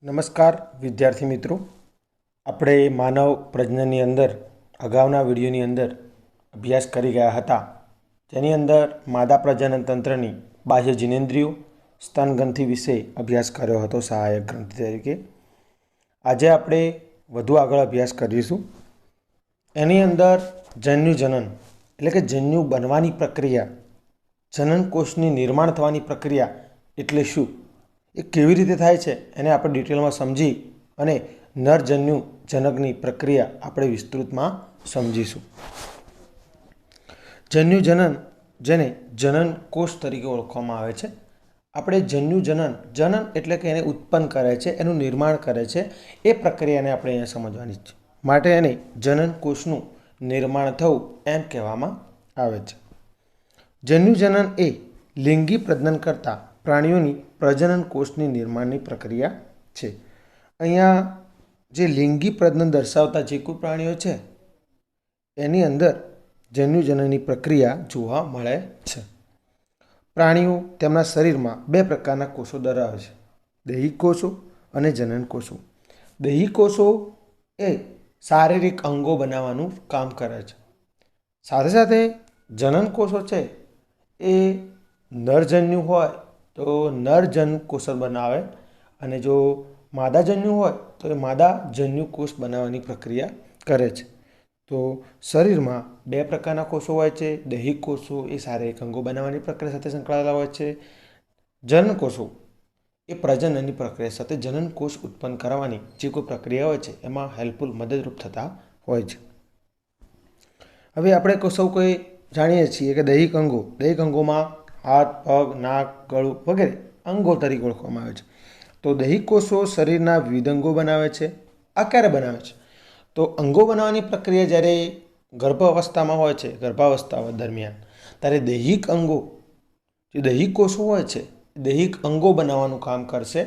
નમસ્કાર વિદ્યાર્થી મિત્રો, આપણે માનવ પ્રજનનની અંદર અગાઉના વિડીયોની અંદર અભ્યાસ કરી ગયા હતા, જેની અંદર માદા પ્રજનન તંત્રની બાહ્ય જનનેન્દ્રિયો સ્તનગ્રંથિ વિશે અભ્યાસ કર્યો હતો સહાયક ગ્રંથિ તરીકે. આજે આપણે વધુ આગળ અભ્યાસ કરીશું. એની અંદર જન્યુજનન એટલે કે જન્યુ બનવાની પ્રક્રિયા, જનનકોષની નિર્માણ થવાની પ્રક્રિયા એટલે શું, એ કેવી રીતે થાય છે એને આપણે ડિટેલમાં સમજી અને નરજન્યુ જનકની પ્રક્રિયા આપણે વિસ્તૃતમાં સમજીશું. જન્યુજનન, જેને જનનકોષ તરીકે ઓળખવામાં આવે છે. આપણે જન્યુજનન, જનન એટલે કે એને ઉત્પન્ન કરે છે, એનું નિર્માણ કરે છે, એ પ્રક્રિયાને આપણે અહીંયા સમજવાની છે. માટે એને જનનકોષનું નિર્માણ થવું એમ કહેવામાં આવે છે. જન્યુજનન એ લિંગી પ્રજનન કરતા પ્રાણીઓની પ્રજનન કોષની નિર્માણની પ્રક્રિયા છે. અહીંયા જે લિંગી પ્રજનન દર્શાવતા જે કોઈ પ્રાણીઓ છે એની અંદર જન્યુજનનની પ્રક્રિયા જોવા મળે છે. પ્રાણીઓ તેમના શરીરમાં બે પ્રકારના કોષો ધરાવે છે, દૈહિક કોષો અને જનન કોષો. દૈહિક કોષો એ શારીરિક અંગો બનાવવાનું કામ કરે છે. સાથે સાથે જનન કોષો છે એ નરજન્યુ હોય તો નરજન્યુ કોષ બનાવે, અને જો માદાજન્યુ હોય તો એ માદાજન્યુ કોષ બનાવવાની પ્રક્રિયા કરે છે. તો શરીરમાં બે પ્રકારના કોષો હોય છે. દૈહિક કોષો એ શારીરિક અંગો બનાવવાની પ્રક્રિયા સાથે સંકળાયેલા હોય છે. જનન કોષો એ પ્રજનનની પ્રક્રિયા સાથે જનન કોષ ઉત્પન્ન કરવાની જે કોઈ પ્રક્રિયા હોય છે એમાં હેલ્પફુલ મદદરૂપ થતા હોય છે. હવે આપણે સૌ કોઈ જાણીએ છીએ કે દૈહિક અંગોમાં હાથ, પગ, નાક, ગળું વગેરે અંગો તરીકે ઓળખવામાં આવે છે. તો દૈહિક કોષો શરીરના વિવિધ અંગો બનાવે છે. આ ક્યારે બનાવે છે? તો અંગો બનાવવાની પ્રક્રિયા જ્યારે ગર્ભ અવસ્થામાં હોય છે, ગર્ભાવસ્થા દરમિયાન, ત્યારે દૈહિક અંગો, જે દૈહિક કોષો હોય છે, દૈહિક અંગો બનાવવાનું કામ કરશે.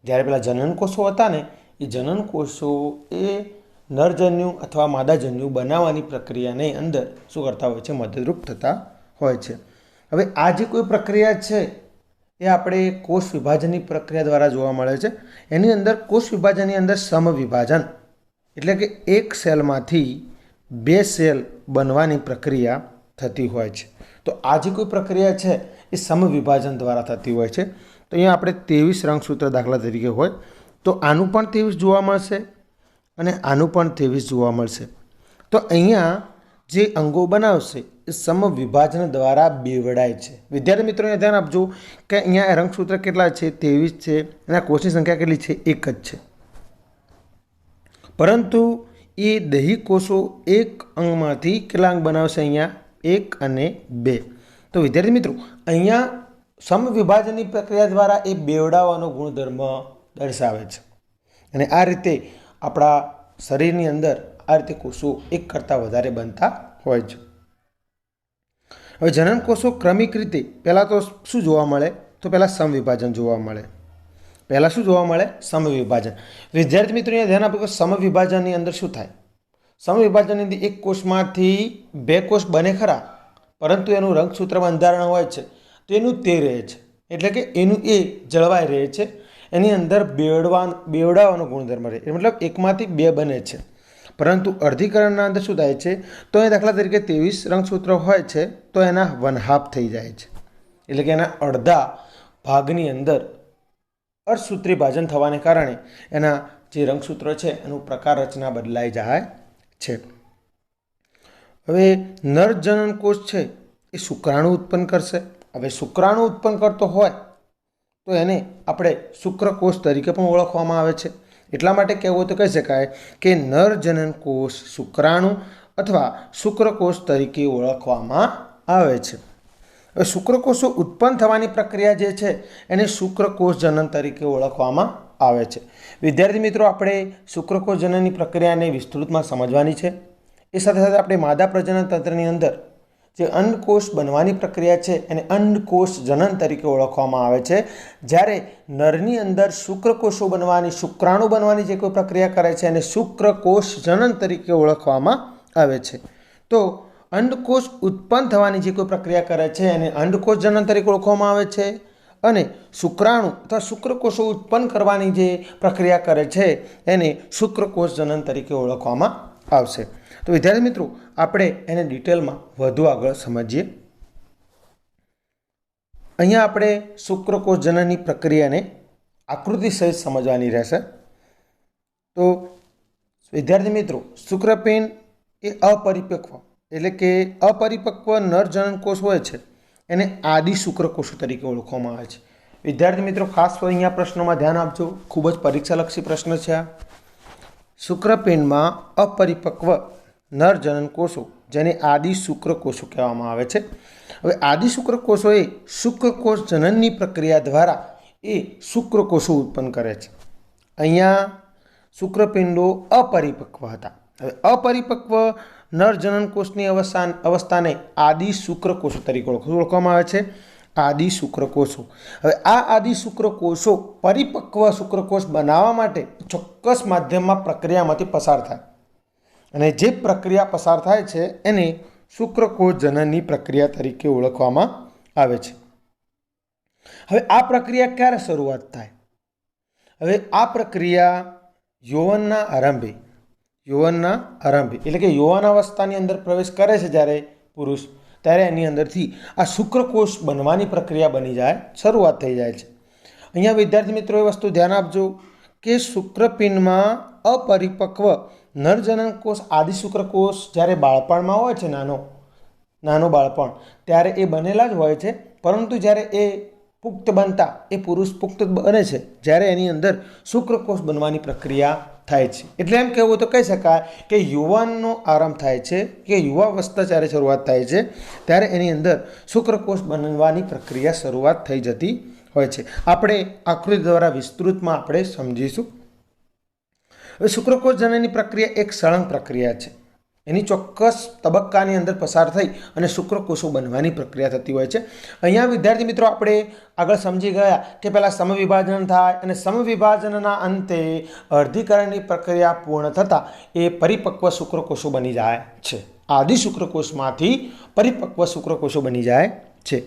જ્યારે પેલા જનન કોષો હતા ને, એ જનન કોષો એ નરજન્યુ અથવા માદાજન્યુ બનાવવાની પ્રક્રિયાની અંદર શું કરતા હોય છે? મદદરૂપ થતા હોય છે. હવે આ જે કોઈ પ્રક્રિયા છે એ આપણે કોષ વિભાજનની પ્રક્રિયા દ્વારા જોવા મળે છે. એની અંદર કોષ વિભાજનની અંદર સમવિભાજન એટલે કે એક સેલમાંથી બે સેલ બનવાની પ્રક્રિયા થતી હોય છે. તો આ જે કોઈ પ્રક્રિયા છે એ સમવિભાજન દ્વારા થતી હોય છે. તો અહીંયા આપણે 23 રંગસૂત્ર દાખલા તરીકે હોય તો આનું પણ 23 જોવા મળશે અને આનું પણ 23 જોવા મળશે. તો અહીંયા જે અંગો બનાવશે એ સમવિભાજન દ્વારા બેવડાય છે. વિદ્યાર્થી મિત્રો અહીંયા ધ્યાન આપજો કે અહીંયા રંગસૂત્ર કેટલા છે? 23 છે, અને કોષની સંખ્યા કેટલી છે? 1 જ છે. પરંતુ એ દૈહિક કોષો એક અંગમાંથી કેટલા અંગ બનાવશે? અહીંયા 1 અને 2. તો વિદ્યાર્થી મિત્રો અહીંયા સમવિભાજનની પ્રક્રિયા દ્વારા એ બેવડાવવાનો ગુણધર્મ દર્શાવે છે. અને આ રીતે આપણા શરીરની અંદર આ રીતે કોષો એક કરતાં વધારે બનતા હોય છે. હવે જનન કોષો ક્રમિક રીતે પહેલાં તો શું જોવા મળે? તો પહેલાં સમવિભાજન જોવા મળે. પહેલાં શું જોવા મળે? સમવિભાજન. વિદ્યાર્થી મિત્રો અહીંયા ધ્યાન આપો કે સમવિભાજનની અંદર શું થાય? સમવિભાજનની અંદર એક કોષમાંથી બે કોષ બને ખરા, પરંતુ એનું રંગસૂત્ર બંધારણ હોય છે તો એનું તે રહે છે, એટલે કે એનું એ જળવાઈ રહે છે. એની અંદર બેવડાવવાનો ગુણધર્મ રહે, મતલબ એકમાંથી બે બને છે. પરંતુ અર્ધીકરણના અંદર શું થાય છે? તો એ દાખલા તરીકે 23 રંગસૂત્ર હોય છે તો એના 1/2 થઈ જાય છે, એટલે કે એના અડધા ભાગની અંદર અર્ધસૂત્રી ભાજન થવાને કારણે એના જે રંગસૂત્રો છે એનું પ્રકાર રચના બદલાઈ જાય છે. હવે નરજનન કોષ છે એ શુક્રાણુ ઉત્પન્ન કરશે. હવે શુક્રાણુ ઉત્પન્ન કરતો હોય તો એને આપણે શુક્રકોષ તરીકે પણ ઓળખવામાં આવે છે. એટલા માટે કહેવું હોય તો કહી શકાય કે નરજનન કોષ શુક્રાણુ અથવા શુક્રકોષ તરીકે ઓળખવામાં આવે છે. હવે શુક્રકોષો ઉત્પન્ન થવાની પ્રક્રિયા જે છે એને શુક્રકોષ જનન તરીકે ઓળખવામાં આવે છે. વિદ્યાર્થી મિત્રો આપણે શુક્રકોષ જનનની પ્રક્રિયાને વિસ્તૃતમાં સમજવાની છે. એ સાથે સાથે આપણે માદા પ્રજનન તંત્રની અંદર જે અંડકોષ બનવાની પ્રક્રિયા છે એને અંડકોષ જનન તરીકે ઓળખવામાં આવે છે. જ્યારે નરની અંદર શુક્રકોષો બનવાની, શુક્રાણુ બનવાની જે કોઈ પ્રક્રિયા કરે છે એને શુક્રકોષ જનન તરીકે ઓળખવામાં આવે છે. તો અંડકોષ ઉત્પન્ન થવાની જે કોઈ પ્રક્રિયા કરે છે એને અંડકોષ જનન તરીકે ઓળખવામાં આવે છે. અને શુક્રાણુ અથવા શુક્રકોષો ઉત્પન્ન કરવાની જે પ્રક્રિયા કરે છે એને શુક્રકોષ જનન તરીકે ઓળખવામાં આવશે. તો વિદ્યાર્થી મિત્રો, આપણે એને ડિટેલમાં વધુ આગળ સમજીએ. અહીંયા આપણે શુક્રકોષ જનનની પ્રક્રિયાને આકૃતિ સહિત સમજવાની રહેશે. તો વિદ્યાર્થી મિત્રો, શુક્રપિંડ એ અપરિપક્વ એટલે કે અપરિપક્વ નર જનનકોષ હોય છે એને આદિ શુક્રકોષો તરીકે ઓળખવામાં આવે છે. વિદ્યાર્થી મિત્રો, ખાસ અહીંયા પ્રશ્નોમાં ધ્યાન આપજો, ખૂબ જ પરીક્ષાલક્ષી પ્રશ્ન છે આ. શુક્રપિંડમાં અપરિપક્વ નર જનનકોષો જેને આદિ શુક્રકોષો કહેવામાં આવે છે. હવે આદિ શુક્રકોષો એ શુક્રકોષ જનનની પ્રક્રિયા દ્વારા એ શુક્રકોષો ઉત્પન્ન કરે છે. અહીંયા શુક્રપિંડો અપરિપક્વ હતા. હવે અપરિપક્વ નર જનનકોષની અવસ્થાને આદિ શુક્રકોષો તરીકે ઓળખવામાં આવે છે. આદિ શુક્રકોષો. હવે આ આદિ શુક્રકોષો પરિપક્વ શુક્રકોષ બનાવવા માટે ચોક્કસ માધ્યમમાં પ્રક્રિયામાંથી પસાર થાય અને જે પ્રક્રિયા પસાર થાય છે એને શુક્રકોષ જનનની પ્રક્રિયા તરીકે ઓળખવામાં આવે છે. હવે આ પ્રક્રિયા ક્યારે શરૂઆત થાય? હવે આ પ્રક્રિયા યૌવનના આરંભે એટલે કે યૌવન અવસ્થાની અંદર પ્રવેશ કરે છે જ્યારે પુરુષ, ત્યારે એની અંદરથી આ શુક્રકોષ બનવાની પ્રક્રિયા બની જાય, શરૂઆત થઈ જાય છે. અહીંયા વિદ્યાર્થી મિત્રો એ વસ્તુ ધ્યાન આપજો કે શુક્રપિંડમાં અપરિપક્વ નરજનનકોષ આદિ શુક્રકોષ જ્યારે બાળપણમાં હોય છે, નાનો બાળપણ, ત્યારે એ બનેલા જ હોય છે. પરંતુ જ્યારે એ પુખ્ત બનતા, એ પુરુષ પુખ્ત બને છે જ્યારે એની અંદર શુક્રકોષ બનવાની પ્રક્રિયા થાય છે. એટલે એમ કહેવું તો કહી શકાય કે યુવાનનો આરંભ થાય છે કે યુવાવસ્થા જ્યારે શરૂઆત થાય છે ત્યારે એની અંદર શુક્રકોષ બનવાની પ્રક્રિયા શરૂઆત થઈ જતી હોય છે. આપણે આકૃતિ દ્વારા વિસ્તૃતમાં આપણે સમજીશું. હવે શુક્રકોષ જનનની પ્રક્રિયા એક સળંગ પ્રક્રિયા છે. એની ચોક્કસ તબક્કાની અંદર પસાર થઈ અને શુક્રકોષો બનવાની પ્રક્રિયા થતી હોય છે. અહીંયા વિદ્યાર્થી મિત્રો આપણે આગળ સમજી ગયા કે પહેલાં સમવિભાજન થાય અને સમવિભાજનના અંતે અર્ધીકરણની પ્રક્રિયા પૂર્ણ થતાં એ પરિપક્વ શુક્રકોષો બની જાય છે. આદિ શુક્રકોષમાંથી પરિપક્વ શુક્રકોષો બની જાય છે.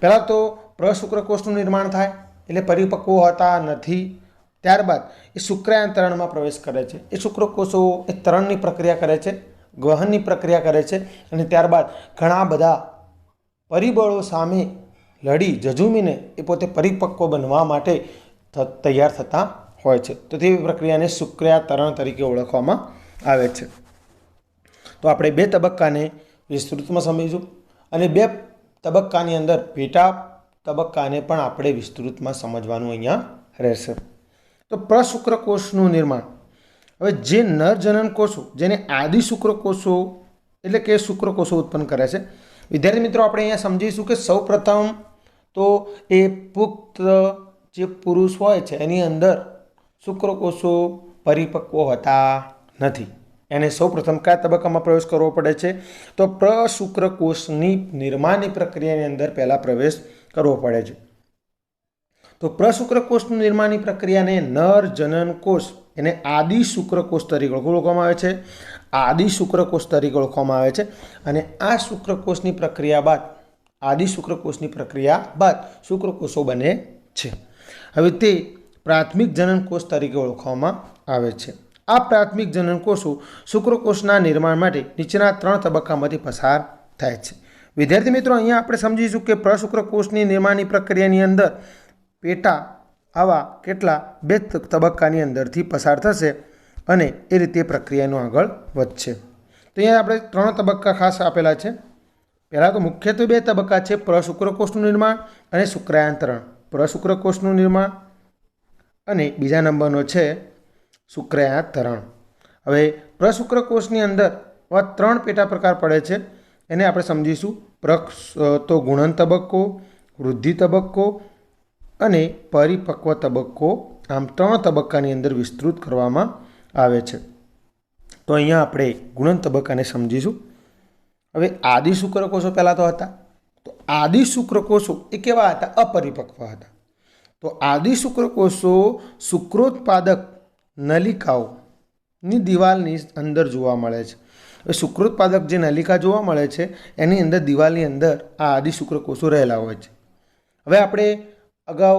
પહેલાં તો પ્રશુક્રકોષનું નિર્માણ થાય એટલે પરિપક્વ હોતા નથી. ત્યારબાદ એ શુક્રાયન તરણમાં પ્રવેશ કરે છે. એ શુક્રકોષો એ તરણની પ્રક્રિયા કરે છે, ગહનની પ્રક્રિયા કરે છે અને ત્યારબાદ ઘણા બધા પરિબળો સામે લડી ઝઝૂમીને એ પોતે પરિપક્વ બનવા માટે તૈયાર થતા હોય છે. તો તે પ્રક્રિયાને શુક્રાતરણ તરીકે ઓળખવામાં આવે છે. તો આપણે બે તબક્કાને વિસ્તૃતમાં સમજીશું અને બે તબક્કાની અંદર પેટા તબક્કાને પણ આપણે વિસ્તૃતમાં સમજવાનું અહીંયા રહેશે. તો પ્રશુક્રકોષનું નિર્માણ. હવે જે નર જનન કોષો જેને આદિ શુક્રકોષો એટલે કે શુક્રકોષો ઉત્પન્ન કરે છે. વિદ્યાર્થી મિત્રો આપણે અહીંયા સમજીશું કે સૌ પ્રથમ તો એ પુખ્ત જે પુરુષ હોય છે એની અંદર શુક્રકોષો પરિપક્વ હોતા નથી. એને સૌ પ્રથમ કયા તબક્કામાં પ્રવેશ કરવો પડે છે? તો પ્રશુક્રકોષની નિર્માણની પ્રક્રિયાની અંદર પહેલાં પ્રવેશ કરવો પડે છે. તો પ્રશુક્રકોષનું નિર્માણની પ્રક્રિયાને નર જનન કોષ એને આદિ શુક્રકોષ તરીકે ઓળખવામાં આવે છે. આદિ શુક્રકોષ તરીકે ઓળખવામાં આવે છે. અને આ શુક્રકોષની પ્રક્રિયા બાદ આદિ શુક્રકોષની પ્રક્રિયા બાદ શુક્રકોષો બને છે. હવે તે પ્રાથમિક જનનકોષ તરીકે ઓળખવામાં આવે છે. આ પ્રાથમિક જનનકોષો શુક્રકોષના નિર્માણ માટે નીચેના 3 તબક્કામાંથી પસાર થાય છે. વિદ્યાર્થી મિત્રો અહીંયા આપણે સમજીશું કે પ્રશુક્રકોષની નિર્માણની પ્રક્રિયાની અંદર પેટા આવા કેટલા 2 તબક્કાની અંદરથી પસાર થશે અને એ રીતે પ્રક્રિયાનો આગળ વધશે. તો અહીંયા આપણે 3 તબક્કા ખાસ આપેલા છે. પહેલાં તો મુખ્યત્વે 2 તબક્કા છે, પ્રશુક્રકોષનું નિર્માણ અને શુક્રાયંતરણ. પ્રશુક્રકોષનું નિર્માણ અને બીજા નંબરનો છે શુક્રાયંતરણ. હવે પ્રશુક્રકોષની અંદર 3 પેટા પ્રકાર પડે છે. એને આપણે સમજીશું. તો ગુણન તબક્કો, વૃદ્ધિ તબક્કો અને પરિપક્વ તબક્કો. આમ 3 તબક્કાની અંદર વિસ્તૃત કરવામાં આવે છે. તો અહીંયા આપણે ગુણન તબક્કાને સમજીશું. હવે આદિ શુક્રકોષો પહેલાં તો હતા. તો આદિ શુક્રકોષો એ કેવા હતા? અપરિપક્વ હતા. તો આદિ શુક્રકોષો શુક્રોત્પાદક નલિકાઓની દિવાલની અંદર જોવા મળે છે. હવે શુક્રોત્પાદક જે નલિકા જોવા મળે છે એની અંદર દિવાલની અંદર આ આદિ શુક્રકોષો રહેલા હોય છે. હવે આપણે અગાઉ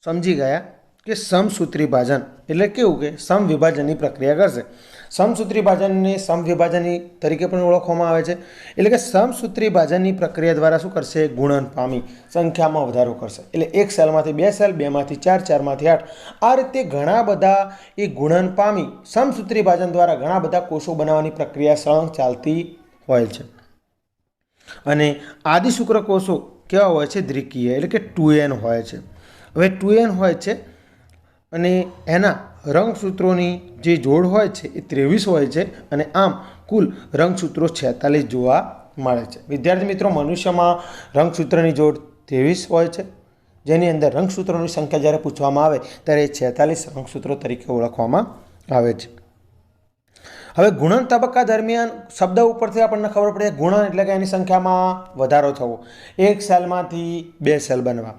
સમજી ગયા કે સમસૂત્રી ભાજન એટલે કેવું કે સમવિભાજનની પ્રક્રિયા કરશે. સમસૂત્રી ભાજનને સમવિભાજનની તરીકે પણ ઓળખવામાં આવે છે. એટલે કે સમસૂત્રી ભાજનની પ્રક્રિયા દ્વારા શું કરશે? ગુણન પામી સંખ્યામાં વધારો કરશે. એટલે એક સેલમાંથી 2 સેલ, 2માંથી 4, 4માંથી 8, આ રીતે ઘણા બધા એ ગુણન પામી સમસૂત્રી ભાજન દ્વારા ઘણા બધા કોષો બનાવવાની પ્રક્રિયા સળંગ ચાલતી હોય છે. અને આદિ શુક્રકોષો કેવા હોય છે? દ્વિકીય એટલે કે 2n હોય છે. હવે 2n હોય છે અને એના રંગસૂત્રોની જે જોડ હોય છે એ 23 હોય છે અને આમ કુલ રંગસૂત્રો 46 જોવા મળે છે. વિદ્યાર્થી મિત્રો, મનુષ્યમાં રંગસૂત્રની જોડ 23 હોય છે, જેની અંદર રંગસૂત્રોની સંખ્યા જ્યારે પૂછવામાં આવે ત્યારે 46 રંગસૂત્રો તરીકે ઓળખવામાં આવે છે. હવે ગુણન તબક્કા દરમિયાન શબ્દ ઉપરથી આપણને ખબર પડે ગુણન એટલે કે એની સંખ્યામાં વધારો થવો, એક સેલમાંથી 2 સેલ બનવા.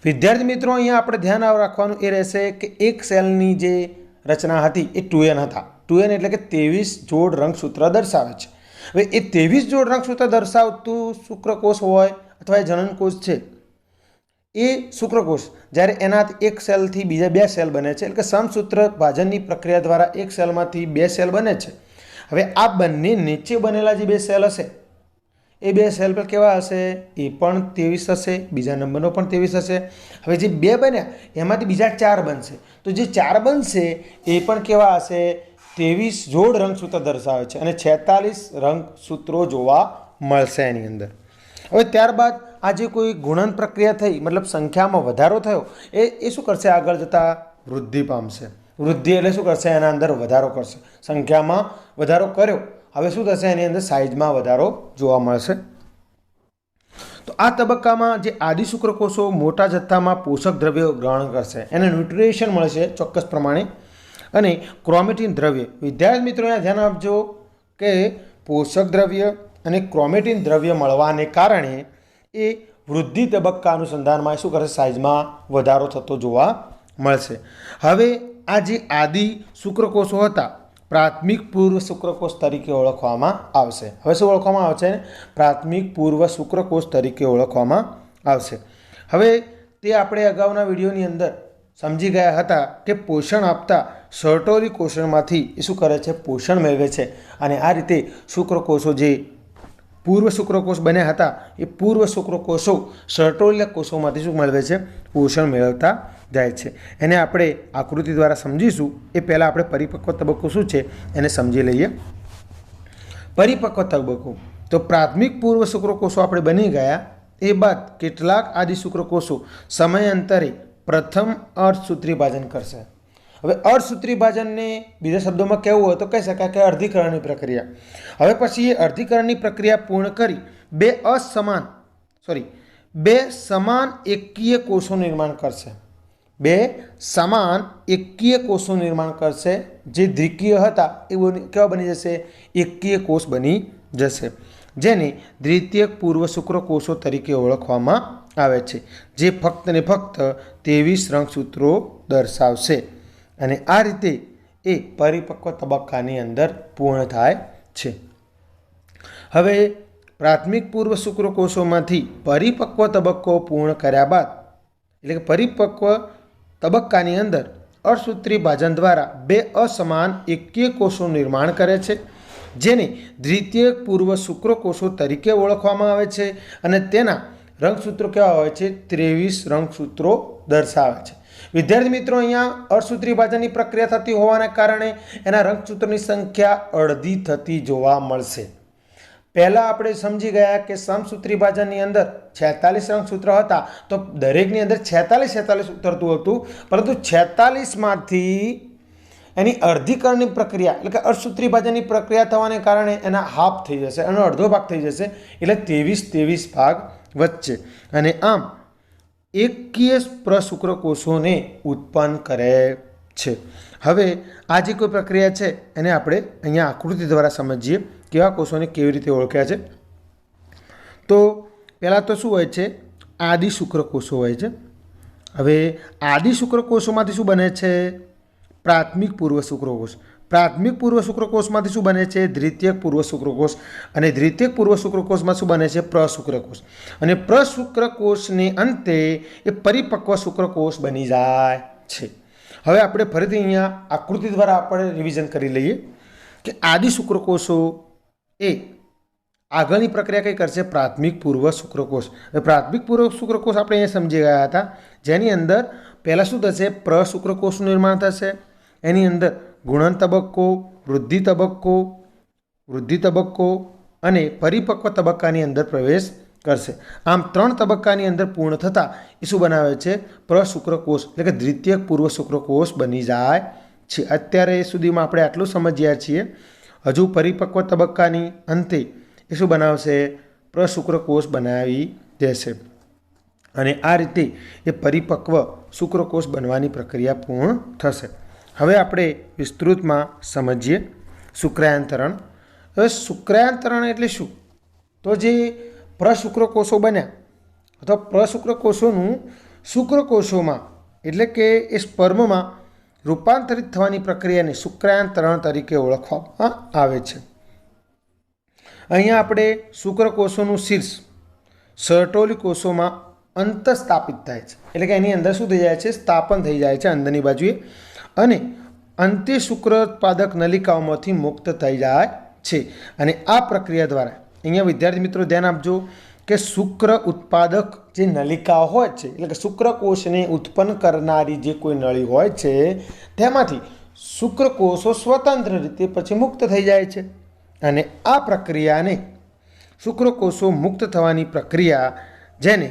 વિદ્યાર્થી મિત્રો, અહીંયા આપણે ધ્યાન રાખવાનું એ રહેશે કે એક સેલની જે રચના હતી એ 2n હતા. 2n એટલે કે 23 જોડ રંગસૂત્ર દર્શાવે છે. હવે એ 23 જોડ રંગસૂત્ર દર્શાવતું શુક્રકોષ હોય અથવા એ જનનકોષ છે, એ શુક્રકોષ જ્યારે એનાથી એક સેલથી બીજા 2 સેલ બને છે, એટલે કે સમસૂત્ર ભાજનની પ્રક્રિયા દ્વારા એક સેલમાંથી 2 સેલ બને છે. હવે આ બંને નીચે બનેલા જે 2 સેલ હશે એ 2 સેલ પર કેવા હશે? એ પણ 23 હશે, બીજા નંબરનો પણ 23 હશે. હવે જે 2 બન્યા એમાંથી બીજા 4 બનશે, તો જે 4 બનશે એ પણ કેવા હશે? 23 જોડ રંગસૂત્ર દર્શાવે છે અને 46 રંગસૂત્રો જોવા મળશે એની અંદર. હવે ત્યારબાદ આ જે કોઈ ગુણન પ્રક્રિયા થઈ, મતલબ સંખ્યામાં વધારો થયો, એ શું કરશે? આગળ જતાં વૃદ્ધિ પામશે. વૃદ્ધિ એટલે શું કરશે? એના અંદર વધારો કરશે. સંખ્યામાં વધારો કર્યો, હવે શું થશે? એની અંદર સાઇઝમાં વધારો જોવા મળશે. તો આ તબક્કામાં જે આદિ શુક્રકોષો મોટા જથ્થામાં પોષક દ્રવ્યો ગ્રહણ કરશે, એને ન્યુટ્રિશન મળશે ચોક્કસ પ્રમાણે, અને ક્રોમેટિન દ્રવ્ય. વિદ્યાર્થી મિત્રો, અહીંયા ધ્યાન આપજો કે પોષક દ્રવ્ય અને ક્રોમેટિન દ્રવ્ય મળવાને કારણે એ વૃદ્ધિ તબક્કા અનુસંધાનમાં શું કરશે? સાઇઝમાં વધારો થતો જોવા મળશે. હવે આ જે આદિ શુક્રકોષો હતા પ્રાથમિક પૂર્વ શુક્રકોષ તરીકે ઓળખવામાં આવશે. હવે શું ઓળખવામાં આવશે? પ્રાથમિક પૂર્વ શુક્રકોષ તરીકે ઓળખવામાં આવશે. હવે તે આપણે અગાઉના વિડીયોની અંદર સમજી ગયા હતા કે પોષણ આપતા સર્ટોરી કોષોમાંથી એ શું કરે છે? પોષણ મેળવે છે. અને આ રીતે શુક્રકોષો જે પૂર્વ શુક્રકોષ બન્યા હતા એ પૂર્વ શુક્રકોષો સર્ટોરિયલ કોષોમાંથી શું મેળવે છે? પોષણ મેળવતા જાય છે. એને આપણે આકૃતિ દ્વારા સમજીશું. એ પહેલાં આપણે પરિપક્વ તબક્કો શું છે એને સમજી લઈએ. પરિપક્વ તબક્કો તો પ્રાથમિક પૂર્વ શુક્રકોષો આપણે બની ગયા, એ બાદ કેટલાક આદિ શુક્રકોષો સમયાંતરે પ્રથમ અર્ધસૂત્રી ભાજન કરશે. હવે અર્ધસૂત્રી ભાજનને બીજા શબ્દોમાં કહેવું હોય તો કહી શકાય કે અર્ધીકરણની પ્રક્રિયા. હવે પછી એ અર્ધીકરણની પ્રક્રિયા પૂર્ણ કરી બે સમાન એકકીય કોષોનું નિર્માણ કરશે. 2 સમાન એકકીય કોષોનું નિર્માણ કરશે. જે દ્વિકીય હતા એ કેવા બની જશે? એકકીય કોષ બની જશે, જેને દ્વિતીયક પૂર્વ શુક્રકોષો તરીકે ઓળખવામાં આવે છે, જે ફક્ત ને ફક્ત 23 રંગસૂત્રો દર્શાવશે. અને આ રીતે એ પરિપક્વ તબક્કાની અંદર પૂર્ણ થાય છે. હવે પ્રાથમિક પૂર્વ શુક્રકોષોમાંથી પરિપક્વ તબક્કો પૂર્ણ કર્યા બાદ, એટલે કે પરિપક્વ તબક્કાની અંદર અર્ધસૂત્રી ભાજન દ્વારા 2 અસમાન એકકીય કોષોનું નિર્માણ કરે છે, જેને દ્વિતીયક પૂર્વ શુક્રકોષો તરીકે ઓળખવામાં આવે છે. અને તેના રંગસૂત્રો કેવા હોય છે? 23 રંગસૂત્રો દર્શાવે છે. વિદ્યાર્થી મિત્રો, અહીંયા અર્ધસૂત્રી ભાજનની પ્રક્રિયા થતી હોવાને કારણે એના રંગસૂત્રોની સંખ્યા અડધી થતી જોવા મળશે. પહેલાં આપણે સમજી ગયા કે સમસૂત્રી ભાજનની અંદર 46 રંગસૂત્ર હતા, તો દરેકની અંદર 46 ઉતરતું હતું, પરંતુ 46માંથી એની અર્ધીકરણની પ્રક્રિયા એટલે કે અર્ધસૂત્રી ભાજનની પ્રક્રિયા થવાને કારણે એના હાફ થઈ જશે, એનો અડધો ભાગ થઈ જશે, એટલે 23 ભાગ વચ્ચે, અને આમ એકકીય પ્રશુક્રકોષોને ઉત્પન્ન કરે છે. હવે આ જે કોઈ પ્રક્રિયા છે એને આપણે અહીંયા આકૃતિ દ્વારા સમજીએ કેવા કોષોને કેવી રીતે ઓળખ્યા છે. તો પહેલાં તો શું હોય છે? આદિ શુક્રકોષો હોય છે. હવે આદિ શુક્રકોષોમાંથી શું બને છે? પ્રાથમિક પૂર્વ શુક્રકોષ. પ્રાથમિક પૂર્વ શુક્રકોષમાંથી શું બને છે? દ્વિતીયક પૂર્વ શુક્રકોષ. અને દ્વિતીયક પૂર્વ શુક્રકોષમાં શું બને છે? પ્રશુક્રકોષ. અને પ્રશુક્રકોષને અંતે એ પરિપક્વ શુક્રકોષ બની જાય છે. હવે આપણે ફરીથી અહીંયા આકૃતિ દ્વારા આપણે રિવિઝન કરી લઈએ કે આદિ શુક્રકોષો એ આગળની પ્રક્રિયા કઈ કરશે? પ્રાથમિક પૂર્વ શુક્રકોષ. હવે પ્રાથમિક પૂર્વ શુક્રકોષ આપણે અહીંયા સમજી ગયા હતા, જેની અંદર પહેલાં શું થશે? પ્રશુક્રકોષનું નિર્માણ થશે. એની અંદર ગુણન તબક્કો, વૃદ્ધિ તબક્કો અને પરિપક્વ તબક્કાની અંદર પ્રવેશ કરશે. આમ 3 તબક્કાની અંદર પૂર્ણ થતાં એ શું બનાવે છે? પ્રશુક્રકોષ એટલે કે દ્વિતીયક પૂર્વ શુક્રકોષ બની જાય છે. અત્યારે સુધીમાં આપણે આટલું સમજ્યા છીએ. હજુ પરિપક્વ તબક્કાની અંતે એ શું બનાવશે? પ્રશુક્રકોષ બનાવી દેશે. અને આ રીતે એ પરિપક્વ શુક્રકોષ બનવાની પ્રક્રિયા પૂર્ણ થશે. હવે આપણે વિસ્તૃતમાં સમજીએ શુક્રાંતરણ. હવે શુક્રાંતરણ એટલે શું? તો જે પ્રશુક્રકોષો બન્યા અથવા પ્રશુક્રકોષોનું શુક્રકોષોમાં એટલે કે એ સ્પર્મમાં રૂપાંતરિત થવાની પ્રક્રિયાને શુક્રાંતરણ તરીકે ઓળખવામાં આવે છે. અહીંયા આપણે શુક્રકોષોનું શીર્ષ સર્ટોલી કોષોમાં અંતઃસ્થાપિત થાય છે. એટલે કે એની અંદર શું થઈ જાય છે? સ્થાપન થઈ જાય છે અંદરની બાજુએ અને અંતે શુક્ર ઉત્પાદક નલિકાઓમાંથી મુક્ત થઈ જાય છે. અને આ પ્રક્રિયા દ્વારા અહીંયા વિદ્યાર્થી મિત્રો ધ્યાન આપજો કે શુક્ર ઉત્પાદક જે નલિકાઓ હોય છે એટલે કે શુક્રકોષને ઉત્પન્ન કરનારી જે કોઈ નળી હોય છે તેમાંથી શુક્રકોષો સ્વતંત્ર રીતે પછી મુક્ત થઈ જાય છે. અને આ પ્રક્રિયાને શુક્રકોષો મુક્ત થવાની પ્રક્રિયા જેને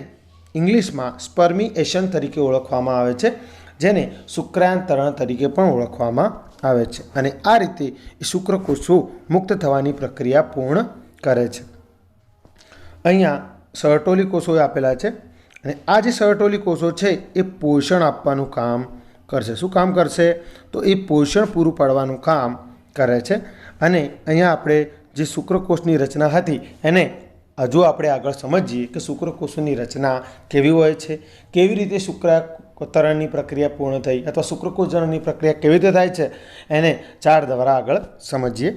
ઇંગ્લિશમાં સ્પર્મિએશન તરીકે ઓળખવામાં આવે છે, જેને શુક્રાંતરણ તરીકે પણ ઓળખવામાં આવે છે. અને આ રીતે શુક્રકોષો મુક્ત થવાની પ્રક્રિયા પૂર્ણ કરે છે. અહીંયા સર્ટોલી કોષો આપેલા છે અને આ જે સર્ટોલી કોષો છે એ પોષણ આપવાનું કામ કરશે. શું કામ કરશે? તો એ પોષણ પૂરું પાડવાનું કામ કરે છે. અને અહીંયા આપણે જે શુક્રકોષની રચના હતી એને હજુ આપણે આગળ સમજીએ કે શુક્રકોષોની રચના કેવી હોય છે, કેવી રીતે શુક્રાંતરણની પ્રક્રિયા પૂર્ણ થઈ અથવા શુક્રકોષ જનનની પ્રક્રિયા કેવી રીતે થાય છે એને ચાર્ટ દ્વારા આગળ સમજીએ.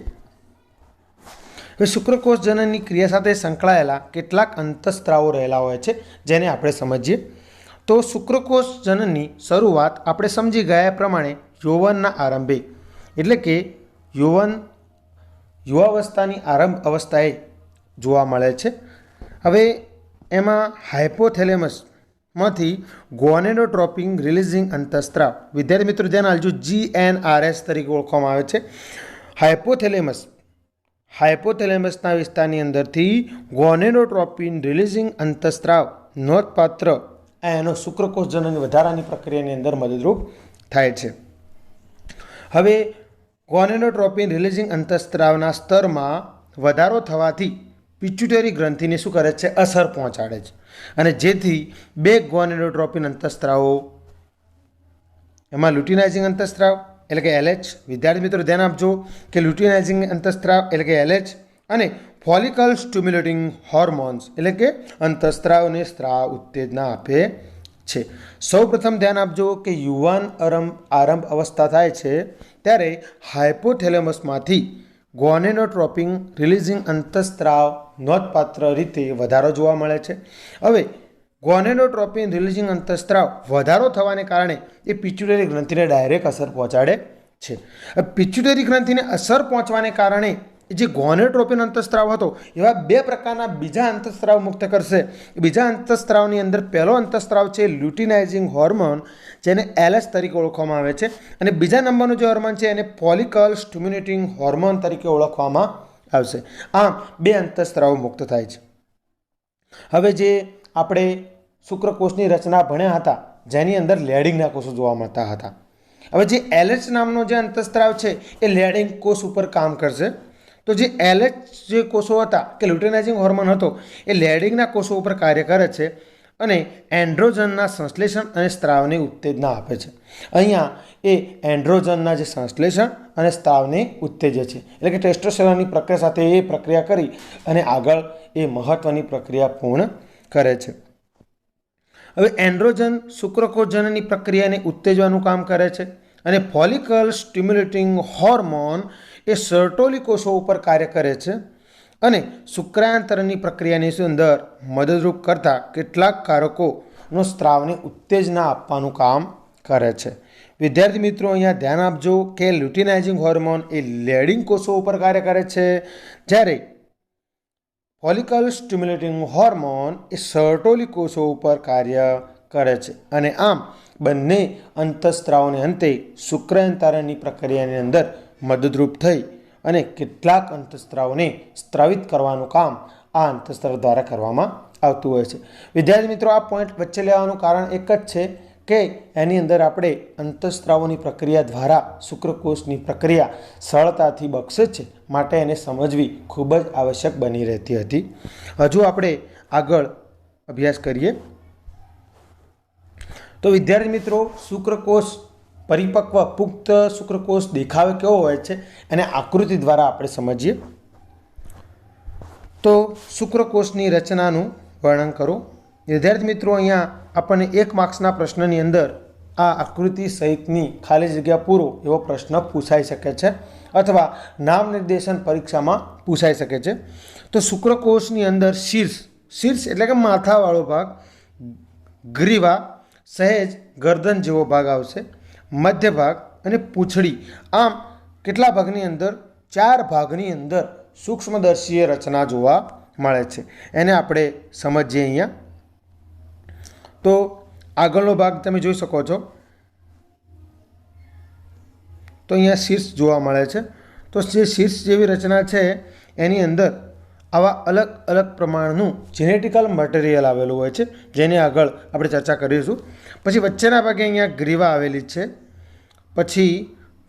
હવે શુક્રકોષ જનનની ક્રિયા સાથે સંકળાયેલા કેટલાક અંતઃસ્ત્રાવો રહેલા હોય છે જેને આપણે સમજીએ. તો શુક્રકોષ જનનની શરૂઆત આપણે સમજી ગયા પ્રમાણે યૌવનના આરંભે એટલે કે યુવાવસ્થાની આરંભ અવસ્થાએ જોવા મળે છે. હવે એમાં હાઇપોથેલેમસમાંથી ગોનેડોટ્રોપિન રિલીઝિંગ અંતઃસ્ત્રાવ, વિદ્યાર્થી મિત્રો ધ્યાન આપજો, GNRS તરીકે ઓળખવામાં આવે છે. હાઇપોથેલેમસના વિસ્તારની અંદરથી ગોનેડોટ્રોપિન રિલીઝિંગ અંતઃસ્ત્રાવ નોંધપાત્ર એનો શુક્રકોષ જનન વધારાની પ્રક્રિયાની અંદર મદદરૂપ થાય છે. હવે ગોનેડોટ્રોપિન રિલીઝિંગ અંતઃસ્ત્રાવના સ્તરમાં વધારો થવાથી પિટ્યુટરી ગ્રંથિને શું કરે છે? અસર પહોંચાડે છે. અને જેથી 2 ગોનેડોટ્રોપિન અંતઃસ્ત્રાવો એમાં લ્યુટિનાઇઝિંગ અંતઃસ્ત્રાવ એટલે કે LH, વિદ્યાર્થી મિત્રો ધ્યાન આપજો કે લ્યુટિનાઇઝિંગ અંતઃસ્ત્રાવ એટલે કે LH અને ફોલિકલ સ્ટિમ્યુલેટિંગ હોર્મોન્સ એટલે કે અંતઃસ્ત્રાવને સ્ત્રાવ ઉત્તેજના આપે છે. સૌપ્રથમ ધ્યાન આપજો કે યુવાન આરંભ અવસ્થા થાય છે ત્યારે હાઇપોથેલેમસમાંથી ગોનેડોટ્રોપિન રિલીઝિંગ અંતઃસ્ત્રાવ નોંધપાત્ર રીતે વધારો જોવા મળે છે. હવે ગોનેડોટ્રોપિન રિલીઝિંગ અંતઃસ્ત્રાવ વધારો થવાને કારણે એ પિટ્યુટરી ગ્રંથિને ડાયરેક્ટ અસર પહોંચાડે છે. પિટ્યુટરી ગ્રંથિને અસર પહોંચવાને કારણે જે ગોનેડોટ્રોપિન અંતઃસ્ત્રાવ હતો એવા 2 પ્રકારના બીજા અંતઃસ્ત્રાવ મુક્ત કરશે. બીજા અંતઃસ્ત્રાવની અંદર પહેલો અંતઃસ્ત્રાવ છે લ્યુટિનાઇઝિંગ હોર્મોન જેને LH તરીકે ઓળખવામાં આવે છે અને બીજા નંબરનું જે હોર્મોન છે એને ફોલિકલ સ્ટિમ્યુલેટિંગ હોર્મોન તરીકે ઓળખવામાં આવશે. આમ 2 અંતઃસ્ત્રાવો મુક્ત થાય છે. હવે જે આપણે શુક્રકોષની રચના ભણ્યા હતા જેની અંદર લેડિંગના કોષો જોવા મળતા હતા. હવે જે LH નામનો જે અંતઃસ્ત્રાવ છે એ લેડિંગ કોષ ઉપર કામ કરશે. તો જે LH જે કોષો હતા કે લ્યુટિનાઇઝિંગ હોર્મોન હતો એ લેડિંગના કોષો ઉપર કાર્ય કરે છે અને એન્ડ્રોજનના સંશ્લેષણ અને સ્ત્રાવને ઉત્તેજના આપે છે. અહીંયા એ એન્ડ્રોજનના જે સંશ્લેષણ અને સ્ત્રાવને ઉત્તેજે છે એટલે કે ટેસ્ટોસ્ટેરોનની પ્રક્રિયા સાથે એ પ્રક્રિયા કરી અને આગળ એ મહત્ત્વની પ્રક્રિયા પૂર્ણ કરે છે. હવે એન્ડ્રોજન શુક્રકોષ જનનની પ્રક્રિયાને ઉત્તેજવાનું કામ કરે છે અને ફોલિકલ સ્ટિમ્યુલેટિંગ હોર્મોન એ સર્ટોલી કોષો ઉપર કાર્ય કરે છે અને શુક્રાંતરની પ્રક્રિયાની અંદર મદદરૂપ કરતા કેટલાક કારકોનો સ્ત્રાવને ઉત્તેજના આપવાનું કામ કરે છે. વિદ્યાર્થી મિત્રો, અહીંયા ધ્યાન આપજો કે લ્યુટિનાઇઝિંગ હોર્મોન એ લેડિંગ કોષો ઉપર કાર્ય કરે છે, જ્યારે ફોલિકલ સ્ટિમ્યુલેટિંગ હોર્મોન એ સર્ટોલી કોષો ઉપર કાર્ય કરે છે. અને આમ બંને અંતઃસ્ત્રાવોને અંતે શુક્રાંતરની પ્રક્રિયાની અંદર મદદરૂપ થઈ અને કેટલાક અંતઃસ્ત્રાવોને સ્ત્રાવિત કરવાનું કામ આ અંતઃસ્ત્રાવ દ્વારા કરવામાં આવતું હોય છે. વિદ્યાર્થી મિત્રો, આ પોઈન્ટ વચ્ચે લેવાનું કારણ એક જ છે કે એની અંદર આપણે અંતઃસ્ત્રાવોની પ્રક્રિયા દ્વારા શુક્રકોષની પ્રક્રિયા સરળતાથી બક્ષે છે, માટે એને સમજવી ખૂબ જ આવશ્યક બની રહેતી હતી. હજુ આપણે આગળ અભ્યાસ કરીએ તો વિદ્યાર્થી મિત્રો, શુક્રકોષ પરિપક્વ પુખ્ત શુક્રકોષ દેખાવ કેવો હોય છે એને આકૃતિ દ્વારા આપણે સમજીએ. તો શુક્રકોષની રચનાનું વર્ણન કરો. વિદ્યાર્થી મિત્રો, અહીંયા આપણને 1 માર્ક્સના પ્રશ્નની અંદર આ આકૃતિ સહિતની ખાલી જગ્યા પૂરો એવો પ્રશ્ન પૂછાઈ શકે છે અથવા નામ નિર્દેશન પરીક્ષામાં પૂછાઈ શકે છે. તો શુક્રકોષની અંદર શીર્ષ એટલે કે માથાવાળો ભાગ, ગ્રીવા, સહેજ ગરદન જેવો ભાગ આવશે, મધ્ય ભાગ અને પૂંછડી. આમ કેટલા ભાગની અંદર? 4 ભાગની અંદર સૂક્ષ્મદર્શીય રચના જોવા મળે છે. એને આપણે સમજીએ અહીંયા. તો આગળનો ભાગ તમે જોઈ શકો છો. તો અહીંયા શીર્ષ જોવા મળે છે. તો જે શીર્ષ જેવી રચના છે એની અંદર આવા અલગ અલગ પ્રમાણનું જેનેટિકલ મટીરિયલ આવેલું હોય છે, જેની આગળ આપણે ચર્ચા કરીશું. પછી વચ્ચેના ભાગે અહીંયા ગ્રીવા આવેલી છે. પછી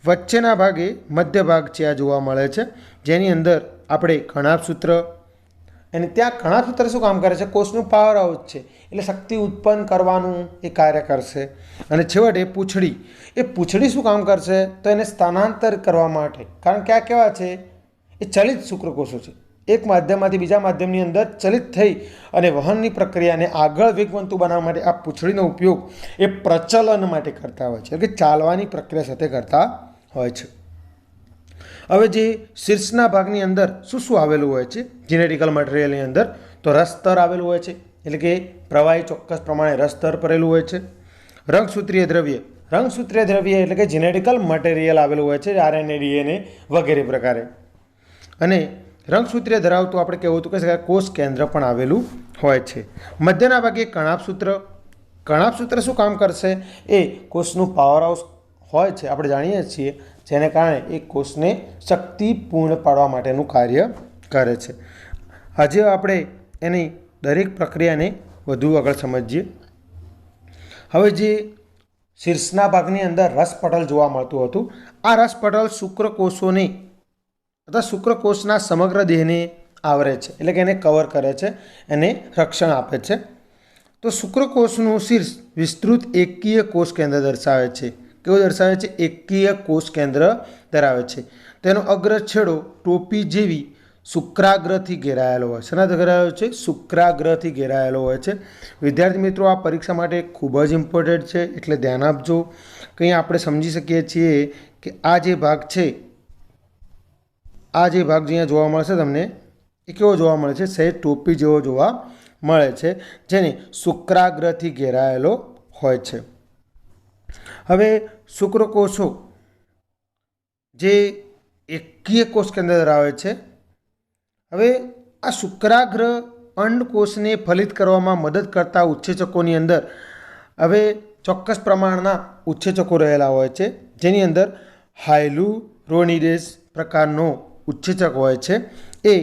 વચ્ચેના ભાગે મધ્ય ભાગ છે આ જોવા મળે છે, જેની અંદર આપણે કણાભસૂત્ર, અને ત્યાં કણાભસૂત્ર શું કામ કરે છે? કોષનું પાવર હાઉસ છે, એટલે શક્તિ ઉત્પન્ન કરવાનું એ કાર્ય કરશે. અને છેવટે પૂંછડી, એ પૂંછડી શું કામ કરશે? તો એને સ્થાનાંતર કરવા માટે, કારણ કે આ કેવા છે? એ ચલિત શુક્રકોષો છે. એક માધ્યમમાંથી બીજા માધ્યમની અંદર ચલિત થઈ અને વહનની પ્રક્રિયાને આગળ વેગવંતુ બનાવવા માટે આ પૂંછડીનો ઉપયોગ એ પ્રચલન માટે કરતા હોય છે, એટલે કે ચાલવાની પ્રક્રિયા સાથે કરતા હોય છે. હવે જે શીર્ષના ભાગની અંદર શું શું આવેલું હોય છે જેનેટિકલ મટીરિયલની અંદર? તો રસસ્તર આવેલું હોય છે, એટલે કે પ્રવાહી ચોક્કસ પ્રમાણે રસસ્તર ભરેલું હોય છે. રંગસૂત્રીય દ્રવ્ય એટલે કે જેનેટિકલ મટીરિયલ આવેલું હોય છે, RNA, DNA વગેરે પ્રકારે. અને રંગસૂત્રીય ધરાવતું આપણે કહેવું હતું કે કોષ કેન્દ્ર પણ આવેલું હોય છે. મધ્યના ભાગે કણાભસૂત્ર શું કામ કરશે? એ કોષનું પાવર હાઉસ હોય છે, આપણે જાણીએ છીએ, જેને કારણે એ કોષને શક્તિ પૂર્ણ પાડવા માટેનું કાર્ય કરે છે. આજે આપણે એની દરેક પ્રક્રિયાને વધુ આગળ સમજીએ. હવે જે શીર્ષના ભાગની અંદર રસપટલ જોવા મળતું હતું, આ રસપટલ શુક્રકોષોને અથવા શુક્રકોષના સમગ્ર દેહને આવરે છે, એટલે કે એને કવર કરે છે, એને રક્ષણ આપે છે. તો શુક્રકોષનું શીર્ષ વિસ્તૃત એકકીય કોષ કેન્દ્ર દર્શાવે છે. કેવું દર્શાવે છે? એકકીય કોષ કેન્દ્ર ધરાવે છે. તેનો અગ્ર છેડો ટોપી જેવી શુક્રાગ્રથી ઘેરાયેલો હોય છે. શેનાથી ઘેરાયેલો છે? શુક્રાગ્રથી ઘેરાયેલો હોય છે. વિદ્યાર્થી મિત્રો, આ પરીક્ષા માટે ખૂબ જ ઇમ્પોર્ટન્ટ છે, એટલે ધ્યાન આપજો. કંઈ આપણે સમજી શકીએ છીએ કે આ જે ભાગ છે, આ જે ભાગ અહીંયા જોવા મળશે તમને, એ કેવો જોવા મળે છે? સહેજ ટોપી જેવો જોવા મળે છે, જેને શુક્રાગ્રથી ઘેરાયેલો હોય છે. હવે શુક્રકોષો જે એકકીય કોષ કેન્દ્ર ધરાવે છે, હવે આ શુક્રાગ્ર અંડકોષને ફલિત કરવામાં મદદ કરતા ઉત્સેચકોની અંદર હવે ચોક્કસ પ્રમાણના ઉત્સેચકો રહેલા હોય છે, જેની અંદર હાયલુરોનિડેસ પ્રકારનો ઉત્સેચક હોય છે. એ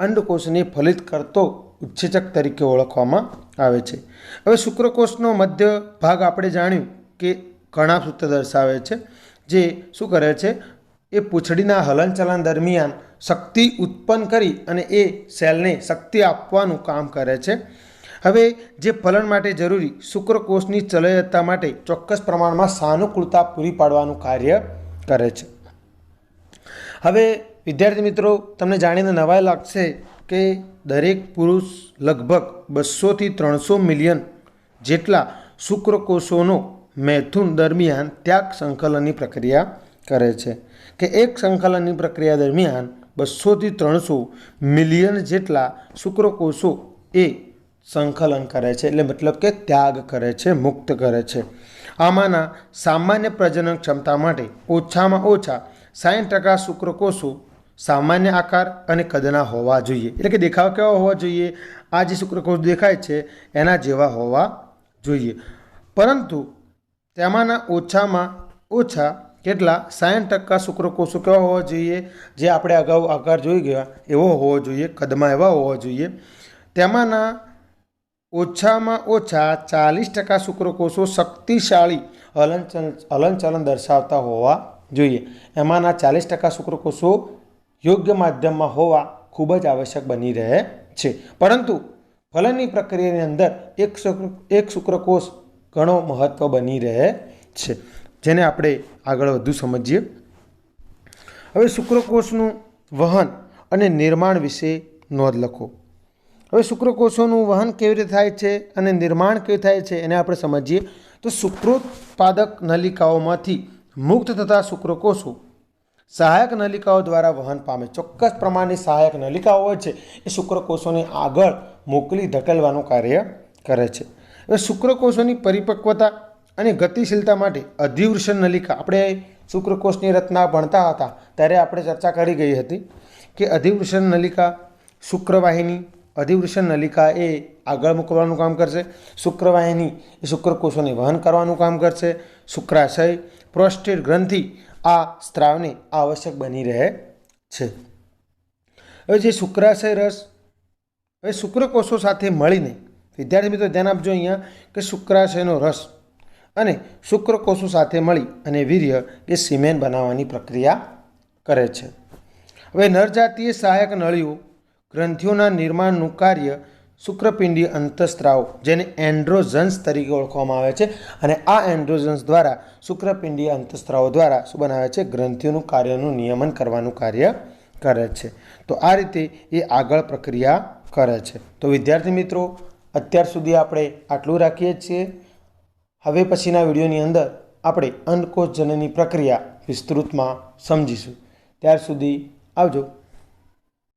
અંડકોષને ફલિત કરતો ઉત્સેચક તરીકે ઓળખવામાં આવે છે. હવે શુક્રકોષનો મધ્ય ભાગ આપણે જાણ્યું કે કણાભસૂત્ર દર્શાવે છે, જે શું કરે છે? એ પૂંછડીના હલનચલન દરમિયાન શક્તિ ઉત્પન્ન કરી અને એ સેલને શક્તિ આપવાનું કામ કરે છે. હવે જે ફલન માટે જરૂરી શુક્રકોષની ચલયતા માટે ચોક્કસ પ્રમાણમાં સાનુકૂળતા પૂરી પાડવાનું કાર્ય કરે છે. હવે વિદ્યાર્થી મિત્રો, તમને જાણીને નવાઈ લાગશે કે દરેક પુરુષ લગભગ 200 થી 300 મિલિયન જેટલા શુક્રકોષોનો મૈથુન દરમિયાન ત્યાગ સંકલનની પ્રક્રિયા કરે છે કે એક સંકલનની પ્રક્રિયા દરમિયાન 200 થી 300 મિલિયન જેટલા શુક્રકોષો એ સંકલન કરે છે, એટલે મતલબ કે ત્યાગ કરે છે, મુક્ત કરે છે. આમાંના સામાન્ય પ્રજનન ક્ષમતા માટે ઓછામાં ઓછા 60% શુક્રકોષો સામાન્ય આકાર અને કદના હોવા જોઈએ. એટલે કે દેખાવ કેવા હોવા જોઈએ? આ જે શુક્રકોષ દેખાય છે એના જેવા હોવા જોઈએ, પરંતુ તેમાંના ઓછામાં ઓછા કેટલા 60% શુક્રકોષો કેવા હોવા જોઈએ? જે આપણે અગાઉ આકાર જોઈ ગયા એવો હોવો જોઈએ, કદમાં એવા હોવા જોઈએ. તેમાંના ઓછામાં ઓછા 40% શુક્રકોષો શક્તિશાળી હલનચલન દર્શાવતા હોવા જોઈએ. એમાંના 40% શુક્રકોષો યોગ્ય માધ્યમમાં હોવા ખૂબ જ આવશ્યક બની રહે છે. પરંતુ ફલનની પ્રક્રિયાની અંદર એક શુક્રકોષ ઘણો મહત્વ બની રહે છે, જેને આપણે આગળ વધુ સમજીએ. હવે શુક્રકોષનું વહન અને નિર્માણ વિશે નોંધ લખો. હવે શુક્રકોષોનું વહન કેવી રીતે થાય છે અને નિર્માણ કેવી થાય છે એને આપણે સમજીએ. તો શુક્રોત્પાદક નલિકાઓમાંથી મુક્ત થતા શુક્રકોષો સહાયક નલિકાઓ દ્વારા વહન પામે. ચોક્કસ પ્રમાણની સહાયક નલિકાઓ હોય છે એ શુક્રકોષોને આગળ મોકલી ધકેલવાનું કાર્ય કરે છે. હવે શુક્રકોષોની પરિપક્વતા અને ગતિશીલતા માટે અધિવૃષણ નલિકા, આપણે શુક્રકોષની રચના ભણતા હતા ત્યારે આપણે ચર્ચા કરી ગઈ હતી કે અધિવૃષણ નલિકા, શુક્રવાહિની, અધિવૃષણ નલિકા એ આગળ મૂકવાનું કામ કરશે, શુક્રવાહિની એ શુક્રકોષોને વહન કરવાનું કામ કરશે, શુક્રાશય, પ્રોસ્ટેટ ગ્રંથિ આ સ્ત્રાવને આવશ્યક બની રહે છે. હવે જે શુક્રાશય રસ, હવે શુક્રકોષો સાથે મળીને, વિદ્યાર્થી મિત્રો ધ્યાન આપજો અહીંયા કે શુક્રાશયનો રસ અને શુક્રકોષો સાથે મળી અને વીર્ય એ સિમેન બનાવવાની પ્રક્રિયા કરે છે. હવે નરજાતીય સહાયક નળીઓ ગ્રંથિઓના નિર્માણનું કાર્ય શુક્રપિંડીય અંતઃસ્ત્રાવ, જેને એન્ડ્રોજન્સ તરીકે ઓળખવામાં આવે છે, અને આ એન્ડ્રોજન્સ દ્વારા શુક્રપિંડીય અંતઃસ્ત્રાવો દ્વારા શું બનાવે છે? ગ્રંથિઓનું કાર્યનું નિયમન કરવાનું કાર્ય કરે છે. તો આ રીતે એ આગળ પ્રક્રિયા કરે છે. તો વિદ્યાર્થી મિત્રો અત્યાર સુધી આપણે આટલું રાખીએ છીએ. હવે પછીના વિડીયોની અંદર આપણે અંડકોષ જનનની પ્રક્રિયા વિસ્તૃતમાં સમજીશું. ત્યાર સુધી આવજો.